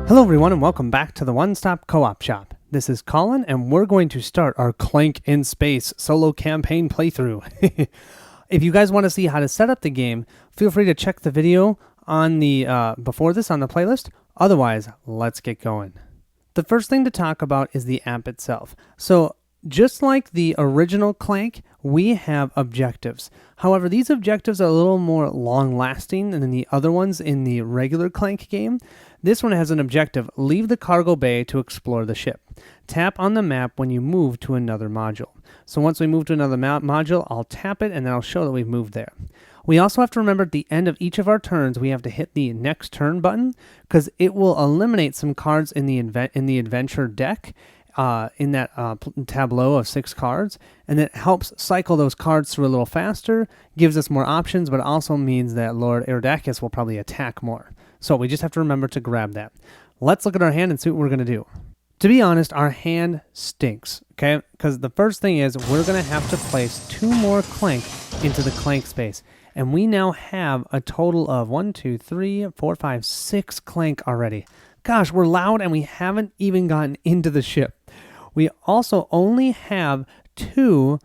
Hello everyone and welcome back to the One Stop Co-op Shop. This is Colin and we're going to start our Clank in Space solo campaign playthrough. If you guys want to see how to set up the game, feel free to check the video on the before this on the playlist. Otherwise, let's get going. The first thing to talk about is the app itself. So just like the original Clank, we have objectives. However, these objectives are a little more long-lasting than the other ones in the regular Clank game. This one has an objective: leave the cargo bay to explore the ship. Tap on the map when you move to another module. So once we move to another module, I'll tap it and then I'll show that we've moved there. We also have to remember at the end of each of our turns, we have to hit the next turn button because it will eliminate some cards in the adventure deck. In that tableau of 6 cards, and it helps cycle those cards through a little faster, gives us more options, but also means that Lord Aerodacus will probably attack more. So we just have to remember to grab that. Let's look at our hand and see what we're going to do. To be honest, our hand stinks, okay? Because the first thing is we're going to have to place 2 more Clank into the Clank space. And we now have a total of 1, 2, 3, 4, 5, 6 Clank already. Gosh, we're loud and we haven't even gotten into the ship. We also only have 2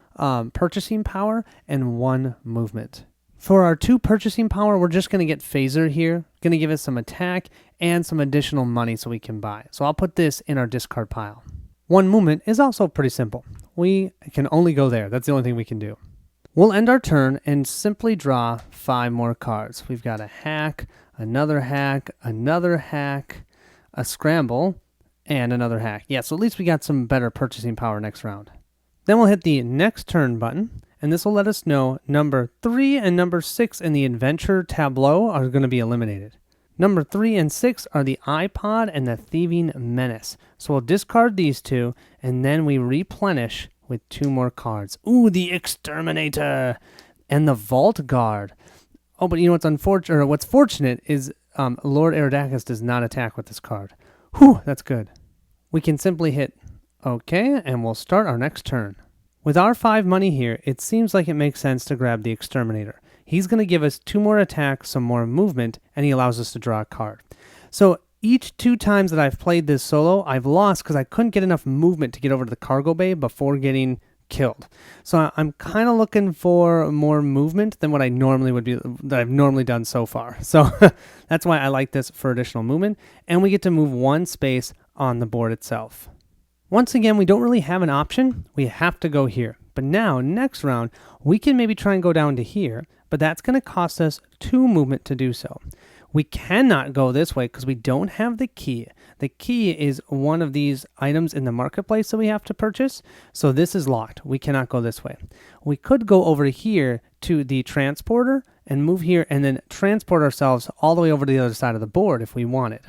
purchasing power and 1 movement. For our 2 purchasing power, we're just going to get Phaser here. Going to give us some attack and some additional money so we can buy. So I'll put this in our discard pile. 1 movement is also pretty simple. We can only go there. That's the only thing we can do. We'll end our turn and simply draw 5 more cards. We've got a hack, another hack, another hack, a scramble, and another hack. Yeah, so at least we got some better purchasing power next round. Then we'll hit the next turn button, and this will let us know number 3 and number 6 in the adventure tableau are going to be eliminated. Number 3 and 6 are the iPod and the Thieving Menace. So we'll discard these 2, and then we replenish with 2 more cards. Ooh, the Exterminator and the Vault Guard. Oh, but you know what's unfortunate, or what's fortunate is Lord Aerodacus does not attack with this card. Whew, that's good. We can simply hit OK, and we'll start our next turn. With our 5 money here, it seems like it makes sense to grab the Exterminator. He's going to give us 2 more attacks, some more movement, and he allows us to draw a card. So each 2 times that I've played this solo, I've lost because I couldn't get enough movement to get over to the cargo bay before getting killed. So I'm kind of looking for more movement than what I normally would be, that I've normally done so far. So that's why I like this for additional movement, and we get to move 1 space on the board itself. Once again, we don't really have an option. We have to go here. But now, next round, we can maybe try and go down to here, but that's going to cost us 2 movement to do so. We cannot go this way because we don't have the key. The key is one of these items in the marketplace that we have to purchase. So this is locked. We cannot go this way. We could go over here to the transporter and move here and then transport ourselves all the way over to the other side of the board if we wanted.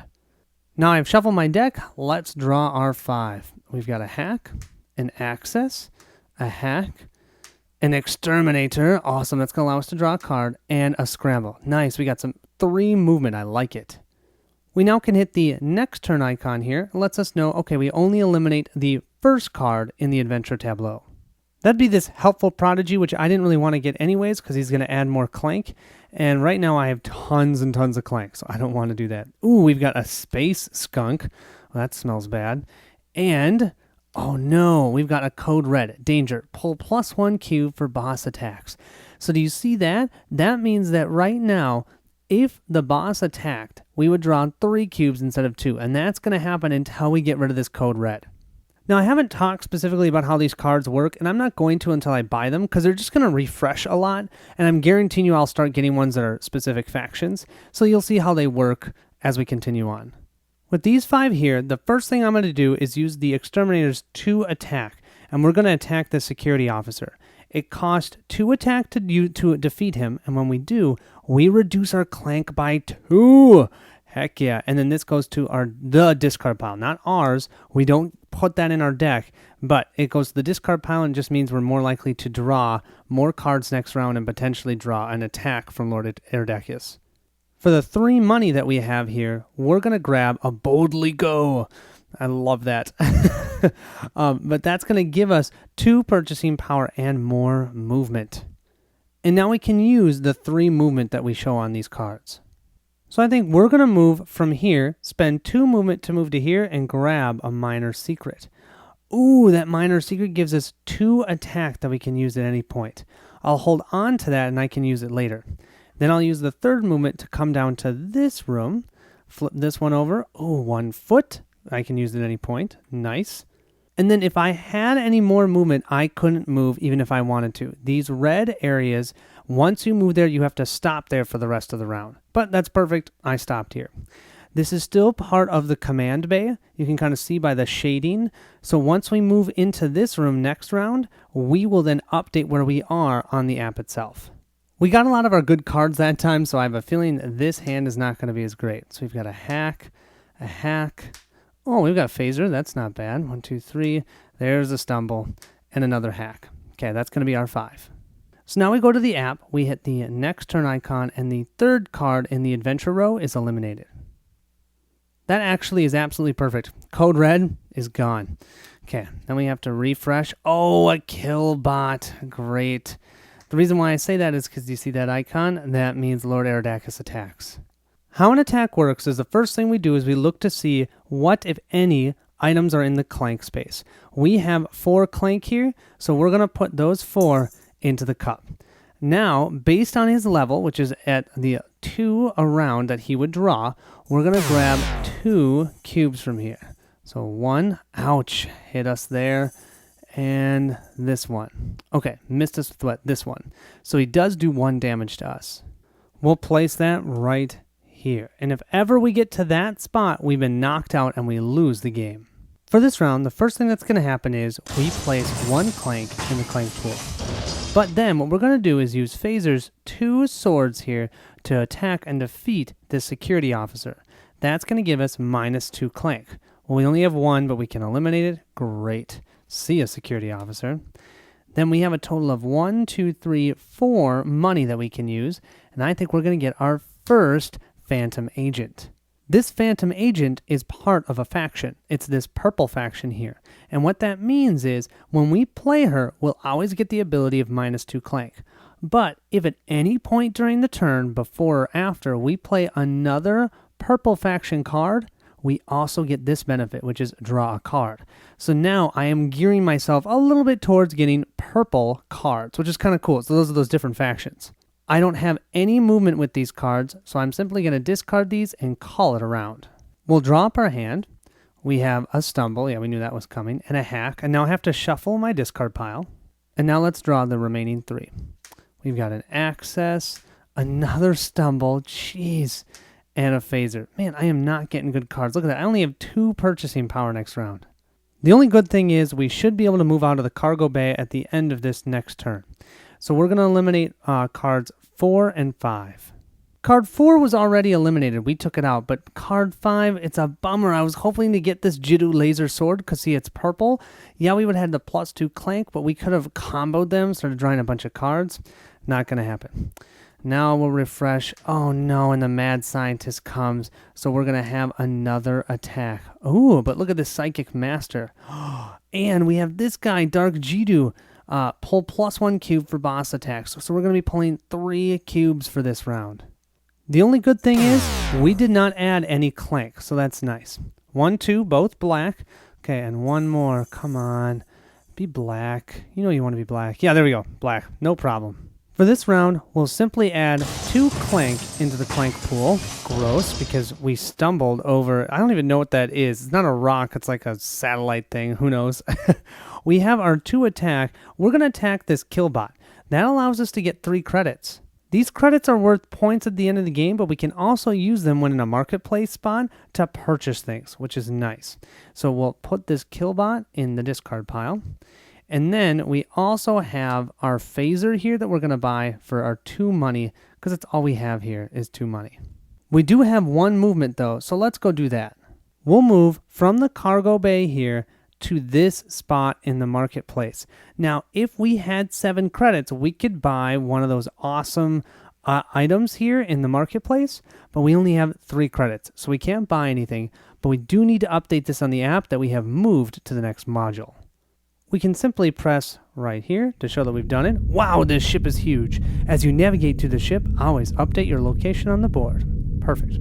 Now I've shuffled my deck. Let's draw our 5. We've got a hack, an access, a hack, an exterminator. Awesome. That's going to allow us to draw a card, and a scramble. Nice. We got some 3 movement. I like it. We now can hit the next turn icon here. It lets us know, okay, we only eliminate the first card in the adventure tableau. That'd be this helpful prodigy, which I didn't really want to get anyways because he's going to add more Clank. And right now I have tons and tons of Clank, so I don't want to do that. Ooh, we've got a space skunk. Well, that smells bad. And, oh no, we've got a code red. Danger. Pull +1 cube for boss attacks. So do you see that? That means that right now, if the boss attacked, we would draw 3 cubes instead of 2, and that's going to happen until we get rid of this code red. Now, I haven't talked specifically about how these cards work, and I'm not going to until I buy them, because they're just going to refresh a lot, and I'm guaranteeing you I'll start getting ones that are specific factions, so you'll see how they work as we continue on. With these 5 here, the first thing I'm going to do is use the Exterminator's 2 attack, and we're going to attack the security officer. It costs 2 attack to defeat him, and when we do, we reduce our Clank by 2. Heck yeah. And then this goes to the discard pile, not ours. We don't put that in our deck, but it goes to the discard pile and just means we're more likely to draw more cards next round and potentially draw an attack from Lord Aerodacus. For the 3 money that we have here, we're going to grab a Boldly Go. I love that. But that's going to give us 2 purchasing power and more movement. And now we can use the 3 movement that we show on these cards. So I think we're going to move from here, spend 2 movement to move to here, and grab a minor secret. Ooh, that minor secret gives us 2 attack that we can use at any point. I'll hold on to that and I can use it later. Then I'll use the 3rd movement to come down to this room, flip this one over. Ooh, 1 foot. I can use it at any point. Nice. And then if I had any more movement, I couldn't move even if I wanted to. These red areas, once you move there, you have to stop there for the rest of the round. But that's perfect. I stopped here. This is still part of the command bay. You can kind of see by the shading. So once we move into this room next round, we will then update where we are on the app itself. We got a lot of our good cards that time, so I have a feeling this hand is not going to be as great. So we've got a hack. Oh, we've got phaser. That's not bad. 1, 2, 3. There's a stumble and another hack. Okay, that's going to be our 5. So now we go to the app. We hit the next turn icon, and the 3rd card in the adventure row is eliminated. That actually is absolutely perfect. Code red is gone. Okay, then we have to refresh. Oh, a kill bot. Great. The reason why I say that is because you see that icon? That means Lord Aerodacus attacks. How an attack works is the first thing we do is we look to see what, if any, items are in the Clank space. We have 4 Clank here, so we're going to put those 4 into the cup. Now, based on his level, which is at the 2 around that he would draw, we're going to grab 2 cubes from here. So 1, ouch, hit us there, and this one. Okay, missed us with this one. So he does do 1 damage to us. We'll place that right here. And if ever we get to that spot, we've been knocked out and we lose the game. For this round, the first thing that's going to happen is we place 1 Clank in the Clank pool. But then what we're going to do is use Phaser's 2 swords here to attack and defeat this security officer. That's going to give us -2 Clank. Well, we only have 1, but we can eliminate it. Great. See a security officer. Then we have a total of 1, 2, 3, 4 money that we can use. And I think we're going to get our first Phantom Agent. This Phantom Agent is part of a faction. It's this purple faction here. And what that means is when we play her, we'll always get the ability of -2 Clank. But if at any point during the turn, before or after, we play another purple faction card, we also get this benefit, which is draw a card. So now I am gearing myself a little bit towards getting purple cards, which is kind of cool. So those are those different factions. I don't have any movement with these cards, so I'm simply going to discard these and call it a round. We'll draw up our hand. We have a stumble. Yeah, we knew that was coming. And a hack. And now I have to shuffle my discard pile. And now let's draw the remaining 3. We've got an access, another stumble, jeez, and a phaser. Man, I am not getting good cards. Look at that. I only have 2 purchasing power next round. The only good thing is we should be able to move out of the cargo bay at the end of this next turn. So we're going to eliminate cards 4 and 5. Card 4 was already eliminated. We took it out. But card 5, it's a bummer. I was hoping to get this Jiddu laser sword because, see, it's purple. Yeah, we would have had the +2 Clank, but we could have comboed them, started drawing a bunch of cards. Not going to happen. Now we'll refresh. Oh, no, and the Mad Scientist comes. So we're going to have another attack. Ooh, but look at this Psychic Master. And we have this guy, Dark Jiddu. Pull +1 cube for boss attacks. So we're going to be pulling 3 cubes for this round. The only good thing is we did not add any Clank, so that's nice. 1, 2, both black. Okay, and 1 more. Come on. Be black. You know you want to be black. Yeah, there we go. Black. No problem. For this round, we'll simply add 2 Clank into the Clank pool. Gross, because we stumbled over... I don't even know what that is. It's not a rock. It's like a satellite thing. Who knows? We have our 2 attack. We're going to attack this Killbot. That allows us to get 3 credits. These credits are worth points at the end of the game, but we can also use them when in a marketplace spot to purchase things, which is nice. So we'll put this Killbot in the discard pile. And then we also have our phaser here that we're going to buy for our 2 money, because that's all we have here is 2 money. We do have 1 movement though, so let's go do that. We'll move from the cargo bay here to this spot in the marketplace. Now, if we had 7 credits, we could buy one of those awesome items here in the marketplace, but we only have 3 credits, so we can't buy anything, but we do need to update this on the app that we have moved to the next module. We can simply press right here to show that we've done it. Wow, this ship is huge. As you navigate to the ship, always update your location on the board. Perfect.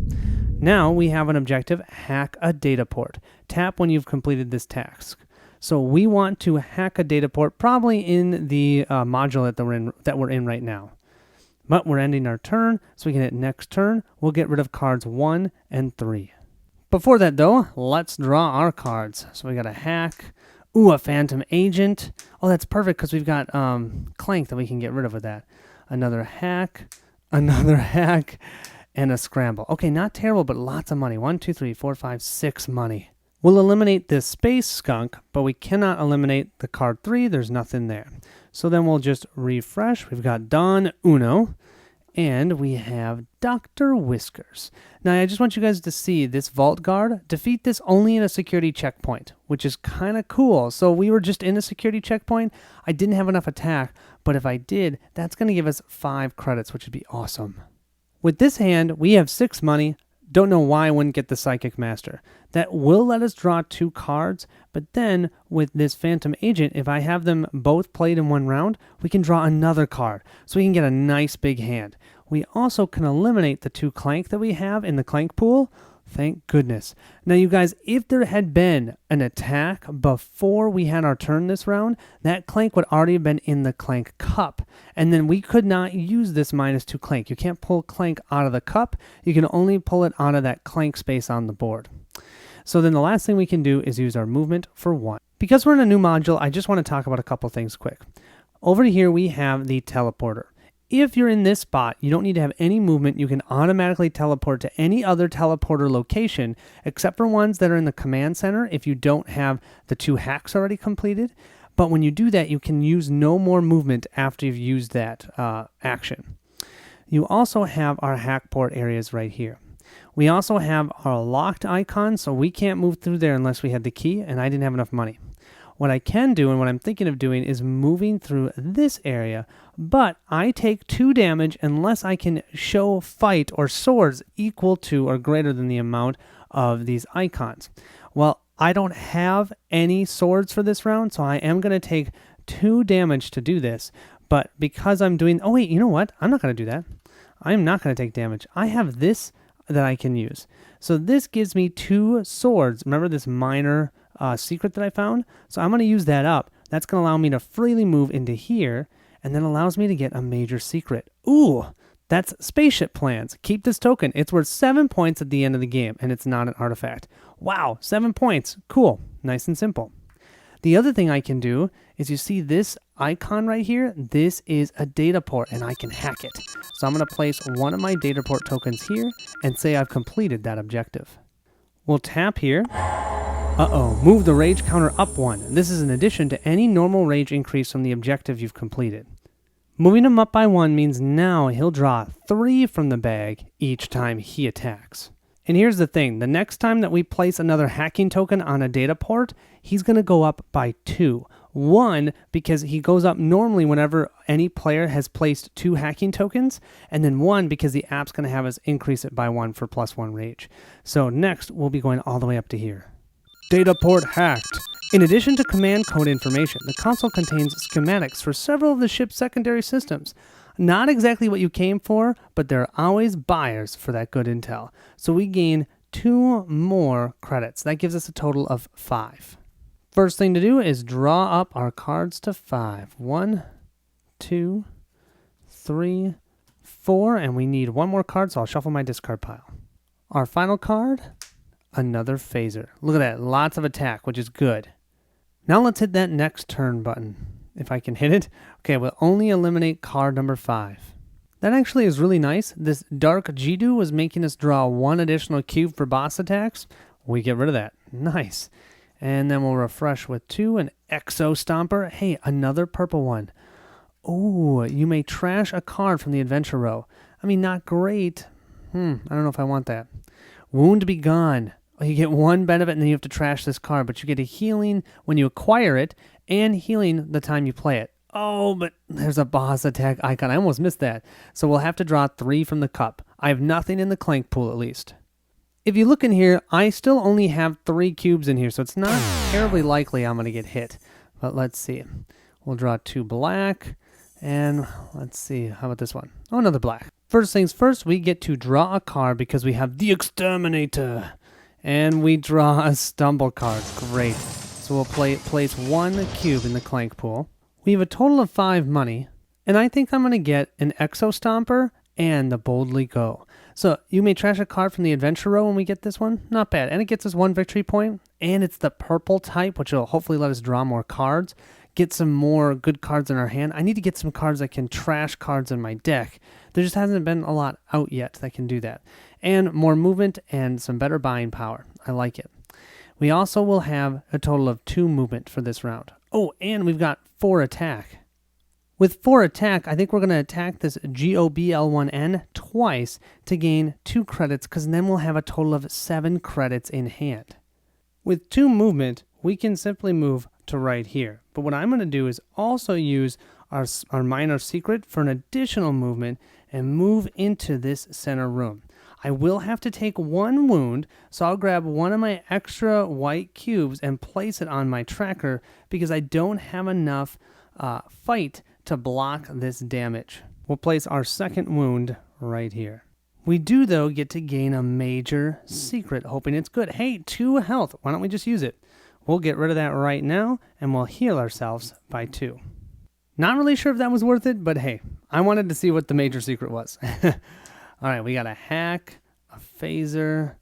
Now we have an objective, hack a data port. Tap when you've completed this task. So we want to hack a data port probably in the module that we're in right now. But we're ending our turn, so we can hit next turn. We'll get rid of cards 1 and 3. Before that though, let's draw our cards. So we got a hack. Ooh, a phantom agent. Oh, that's perfect because we've got Clank that we can get rid of with that. Another hack, and a scramble. Okay, not terrible, but lots of money. 1, 2, 3, 4, 5, 6 money. We'll eliminate this space skunk, but we cannot eliminate the card 3. There's nothing there. So then we'll just refresh. We've got Don Uno, and we have Dr. Whiskers. Now, I just want you guys to see this Vault Guard. Defeat this only in a security checkpoint, which is kind of cool. So we were just in a security checkpoint. I didn't have enough attack, but if I did, that's going to give us 5 credits, which would be awesome. With this hand, we have 6 money. Don't know why I wouldn't get the Psychic Master. That will let us draw 2 cards, but then with this Phantom Agent, if I have them both played in one round, we can draw another card, so we can get a nice big hand. We also can eliminate the 2 Clank that we have in the Clank pool. Thank goodness. Now, you guys, if there had been an attack before we had our turn this round, that Clank would already have been in the Clank cup. And then we could not use this -2 Clank. You can't pull Clank out of the cup. You can only pull it out of that Clank space on the board. So then the last thing we can do is use our movement for 1. Because we're in a new module, I just want to talk about a couple things quick. Over here, we have the teleporter. If you're in this spot, you don't need to have any movement. You can automatically teleport to any other teleporter location, except for ones that are in the command center if you don't have the 2 hacks already completed. But when you do that, you can use no more movement after you've used that action. You also have our hack port areas right here. We also have our locked icon, so we can't move through there unless we had the key, and I didn't have enough money. What I can do, and what I'm thinking of doing, is moving through this area, but I take 2 damage unless I can show fight or swords equal to or greater than the amount of these icons. Well, I don't have any swords for this round, so I am going to take 2 damage to do this, but because I'm doing... Oh, wait, you know what? I'm not going to do that. I'm not going to take damage. I have this that I can use. So this gives me 2 swords. Remember this minor secret that I found? So I'm going to use that up. That's going to allow me to freely move into here, and then allows me to get a major secret. Ooh, that's spaceship plans. Keep this token. It's worth 7 points at the end of the game, and it's not an artifact. Wow, 7 points. Cool. Nice and simple. The other thing I can do is, you see this icon right here? This is a data port, and I can hack it. So I'm going to place one of my data port tokens here and say I've completed that objective. We'll tap here. Uh-oh, move the rage counter up 1. This is in addition to any normal rage increase from the objective you've completed. Moving him up by 1 means now he'll draw 3 from the bag each time he attacks. And here's the thing, the next time that we place another hacking token on a data port, he's going to go up by 2. 1, because he goes up normally whenever any player has placed 2 hacking tokens, and then 1 because the app's going to have us increase it by 1 for +1 rage. So next, we'll be going all the way up to here. Data port hacked. In addition to command code information, the console contains schematics for several of the ship's secondary systems. Not exactly what you came for, but there are always buyers for that good intel. So we gain 2 more credits. That gives us a total of 5. First thing to do is draw up our cards to 5. 1, 2, 3, 4, and we need 1 more card, so I'll shuffle my discard pile. Our final card, another phaser. Look at that, lots of attack, which is good. Now let's hit that next turn button. If I can hit it. Okay, we'll only eliminate card number 5. That actually is really nice. This Dark Jidu was making us draw 1 additional cube for boss attacks. We get rid of that. Nice. And then we'll refresh with 2, an Exo Stomper. Hey, another purple one. Oh, you may trash a card from the adventure row. I mean, not great. I don't know if I want that. Wound Be Gone. You get 1 benefit and then you have to trash this card, but you get a healing when you acquire it and healing the time you play it. Oh, but there's a boss attack icon. I almost missed that. So we'll have to draw 3 from the cup. I have nothing in the Clank pool at least. If you look in here, I still only have 3 cubes in here, so it's not terribly likely I'm going to get hit. But let's see. We'll draw 2 black, and let's see. How about this one? Oh, another black. First things first, we get to draw a card because we have the Exterminator. And we draw a stumble card. Great. So we'll place 1 cube in the Clank pool. We have a total of 5 money. And I think I'm going to get an Exo Stomper and the Boldly Go. So you may trash a card from the adventure row when we get this one. Not bad. And it gets us 1 victory point. And it's the purple type, which will hopefully let us draw more cards. Get some more good cards in our hand. I need to get some cards that can trash cards in my deck. There just hasn't been a lot out yet that can do that. And more movement and some better buying power. I like it. We also will have a total of 2 movement for this round. Oh, and we've got 4 attack. With 4 attack, I think we're going to attack this GOBL1N twice to gain 2 credits, because then we'll have a total of 7 credits in hand. With 2 movement, we can simply move to right here. But what I'm going to do is also use our minor secret for an additional movement and move into this center room. I will have to take 1 wound, so I'll grab one of my extra white cubes and place it on my tracker because I don't have enough fight to block this damage. We'll place our 2nd wound right here. We do, though, get to gain a major secret, hoping it's good. Hey, 2 health. Why don't we just use it? We'll get rid of that right now, and we'll heal ourselves by 2. Not really sure if that was worth it, but hey, I wanted to see what the major secret was. All right, we got a hack, a phaser,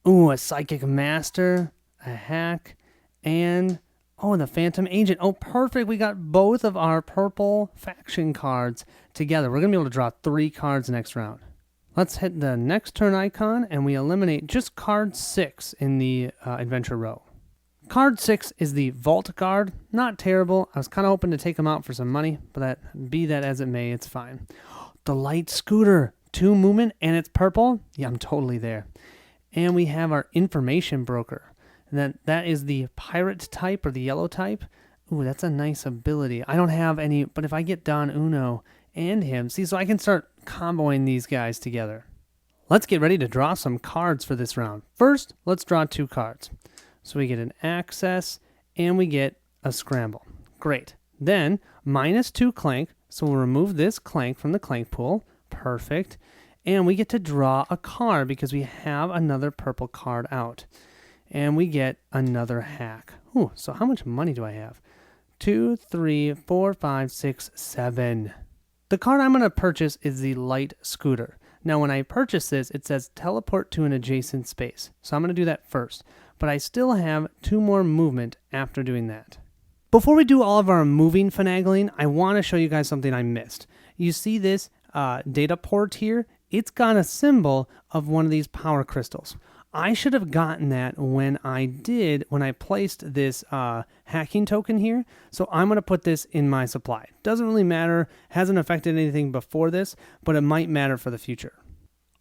ooh, a psychic master, a hack, and oh, the phantom agent. Oh, perfect. We got both of our purple faction cards together. We're going to be able to draw 3 cards next round. Let's hit the next turn icon, and we eliminate just card 6 in the adventure row. Card 6 is the Vault Guard. Not terrible. I was kind of hoping to take him out for some money, but be that as it may, it's fine. The Light Scooter. 2 movement, and it's purple. Yeah, I'm totally there. And we have our Information Broker. And that is the Pirate type or the yellow type. Ooh, that's a nice ability. I don't have any, but if I get Don Uno and him, see, so I can start comboing these guys together. Let's get ready to draw some cards for this round. First, let's draw 2 cards. So we get an Access, and we get a Scramble. Great. Then, -2 Clank, so we'll remove this Clank from the Clank pool. Perfect. And we get to draw a card because we have another purple card out. And we get another hack. Ooh, so how much money do I have? 2, 3, 4, 5, 6, 7. The card I'm going to purchase is the Light Scooter. Now, when I purchase this, it says teleport to an adjacent space. So I'm going to do that first. But I still have 2 more movement after doing that. Before we do all of our moving finagling, I want to show you guys something I missed. You see this data port here? It's got a symbol of one of these power crystals. I should have gotten that when I placed this hacking token here. So I'm going to put this in my supply. Doesn't really matter, hasn't affected anything before this, but it might matter for the future.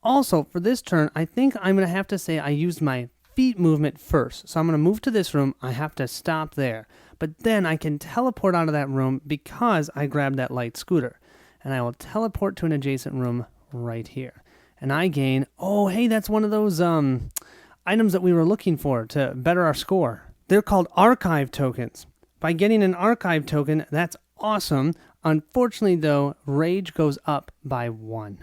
Also, for this turn, I think I'm going to have to say I used my feet movement first. So I'm going to move to this room. I have to stop there. But then I can teleport out of that room because I grabbed that Light Scooter. And I will teleport to an adjacent room right here. And I gain, oh, hey, that's one of those items that we were looking for to better our score. They're called archive tokens. By getting an archive token, that's awesome. Unfortunately, though, rage goes up by 1.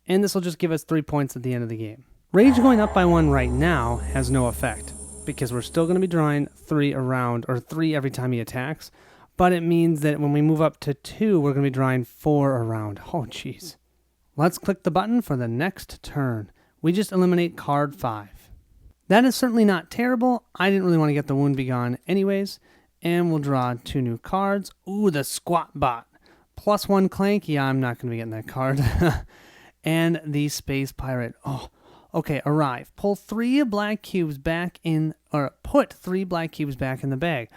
And this will just give us 3 points at the end of the game. Rage going up by 1 right now has no effect because we're still going to be drawing 3 around, or 3 every time he attacks. But it means that when we move up to 2, we're going to be drawing 4 around. Oh, jeez. Let's click the button for the next turn. We just eliminate card 5. That is certainly not terrible. I didn't really want to get the Wound Begone anyways. And we'll draw 2 new cards. Ooh, the Squat Bot. +1 Clank. Yeah, I'm not going to be getting that card. And the Space Pirate. Oh, okay, arrive. Pull 3 black cubes back in, or put 3 black cubes back in the bag.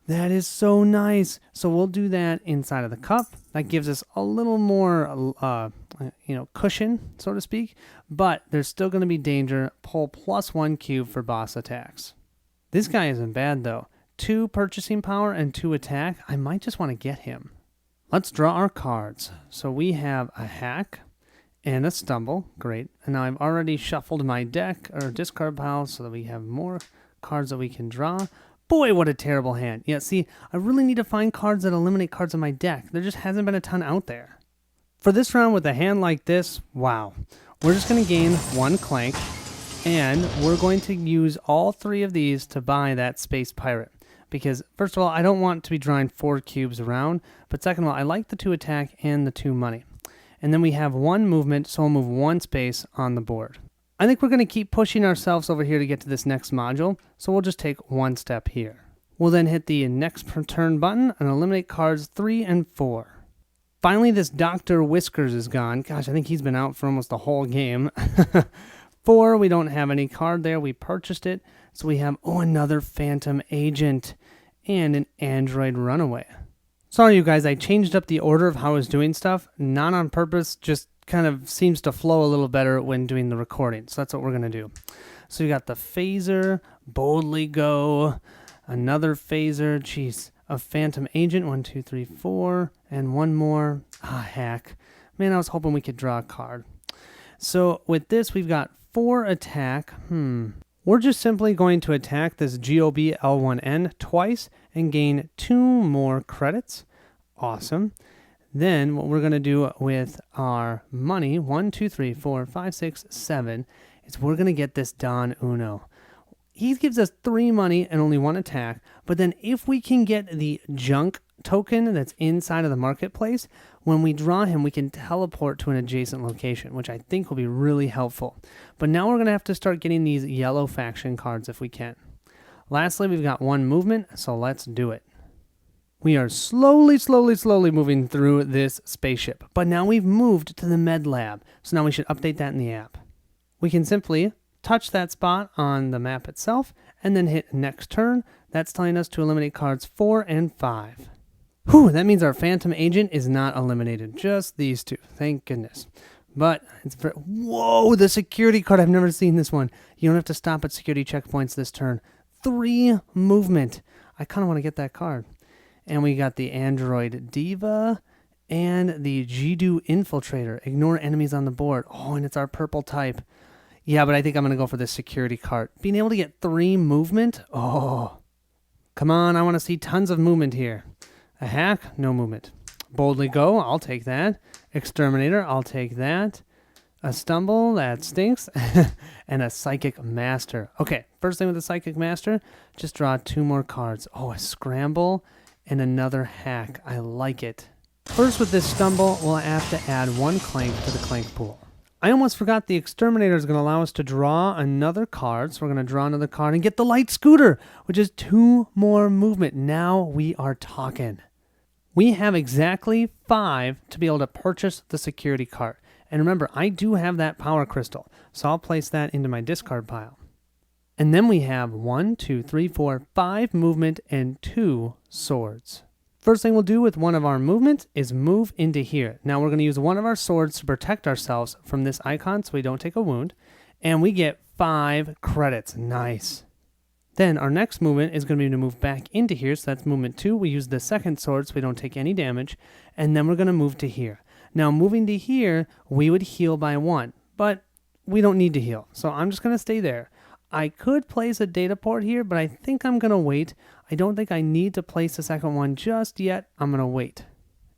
That is so nice. So we'll do that inside of the cup. That gives us a little more, cushion, so to speak. But there's still going to be danger. Pull +1 cube for boss attacks. This guy isn't bad, though. 2 purchasing power and 2 attack. I might just want to get him. Let's draw our cards. So we have a hack and a stumble. Great. And now I've already shuffled my deck or discard pile so that we have more cards that we can draw. Boy, what a terrible hand. Yeah, see, I really need to find cards that eliminate cards in my deck. There just hasn't been a ton out there. For this round with a hand like this, wow. We're just going to gain 1 Clank, and we're going to use all 3 of these to buy that Space Pirate. Because, first of all, I don't want to be drawing 4 cubes around, but second of all, I like the 2 attack and the 2 money. And then we have 1 movement, so we'll move 1 space on the board. I think we're going to keep pushing ourselves over here to get to this next module, so we'll just take 1 step here. We'll then hit the next turn button and eliminate cards 3 and 4. Finally, this Dr. Whiskers is gone. Gosh, I think he's been out for almost the whole game. 4, we don't have any card there. We purchased it. So we have, another Phantom Agent and an Android Runaway. Sorry, you guys, I changed up the order of how I was doing stuff. Not on purpose, just kind of seems to flow a little better when doing the recording. So that's what we're going to do. So you got the Phaser, Boldly Go, another Phaser, jeez. A Phantom Agent, 1, 2, 3, 4, and 1 more. Hack. Man, I was hoping we could draw a card. So with this, we've got 4 attack. We're just simply going to attack this GOBL1N twice and gain 2 more credits. Awesome. Then what we're going to do with our money, 1, 2, 3, 4, 5, 6, 7, is we're going to get this Don Uno. He gives us 3 money and only 1 attack, but then if we can get the junk token that's inside of the marketplace, when we draw him, we can teleport to an adjacent location, which I think will be really helpful. But now we're going to have to start getting these yellow faction cards if we can. Lastly, we've got 1 movement, so let's do it. We are slowly moving through this spaceship, but now we've moved to the med lab, so now we should update that in the app. We can simply touch that spot on the map itself, and then hit next turn. That's telling us to eliminate cards 4 and 5. Whew, that means our Phantom Agent is not eliminated. Just these 2. Thank goodness. But, whoa, the security card. I've never seen this one. You don't have to stop at security checkpoints this turn. 3 movement. I kind of want to get that card. And we got the Android Diva and the Jidu Infiltrator. Ignore enemies on the board. And it's our purple type. Yeah, but I think I'm going to go for this security card. Being able to get 3 movement? Come on, I want to see tons of movement here. A hack? No movement. Boldly Go? I'll take that. Exterminator? I'll take that. A Stumble? That stinks. And a Psychic Master. Okay, first thing with the Psychic Master, just draw 2 more cards. A Scramble and another hack. I like it. First with this Stumble, we'll have to add 1 Clank to the Clank pool. I almost forgot the Exterminator is going to allow us to draw another card. So we're going to draw another card and get the Light Scooter, which is 2 more movement. Now we are talking. We have exactly 5 to be able to purchase the security card. And remember, I do have that power crystal, so I'll place that into my discard pile. And then we have 1, 2, 3, 4, 5 movement and 2 swords. First thing we'll do with one of our movements is move into here. Now we're going to use one of our swords to protect ourselves from this icon so we don't take a wound. And we get 5 credits. Nice. Then our next movement is going to be to move back into here. So that's movement 2. We use the second sword so we don't take any damage. And then we're going to move to here. Now moving to here, we would heal by 1. But we don't need to heal. So I'm just going to stay there. I could place a data port here, but I think I'm going to wait. I don't think I need to place the second one just yet. I'm going to wait.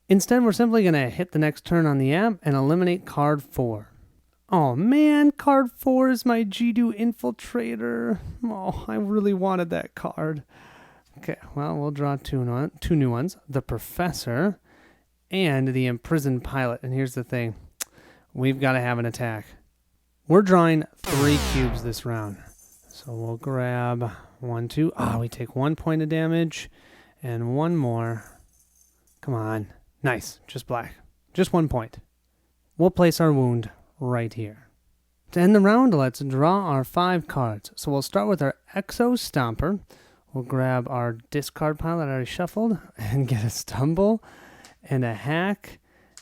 Instead, we're simply going to hit the next turn on the app and eliminate card 4. Oh man, card 4 is my Jidu Infiltrator. I really wanted that card. Okay, well, we'll draw 2 new ones. The Professor and the Imprisoned Pilot. And here's the thing. We've got to have an attack. We're drawing 3 cubes this round. So we'll grab 1, 2. We take 1 point of damage and 1 more. Come on. Nice. Just black. Just 1 point. We'll place our wound right here. To end the round, let's draw our 5 cards. So we'll start with our Exo Stomper. We'll grab our discard pile that I already shuffled and get a Stumble and a Hack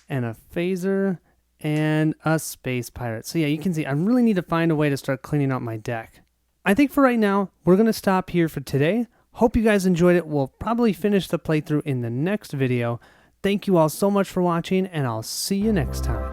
and a Phaser and a Space Pirate. So yeah, you can see I really need to find a way to start cleaning out my deck. I think for right now, we're going to stop here for today. Hope you guys enjoyed it. We'll probably finish the playthrough in the next video. Thank you all so much for watching, and I'll see you next time.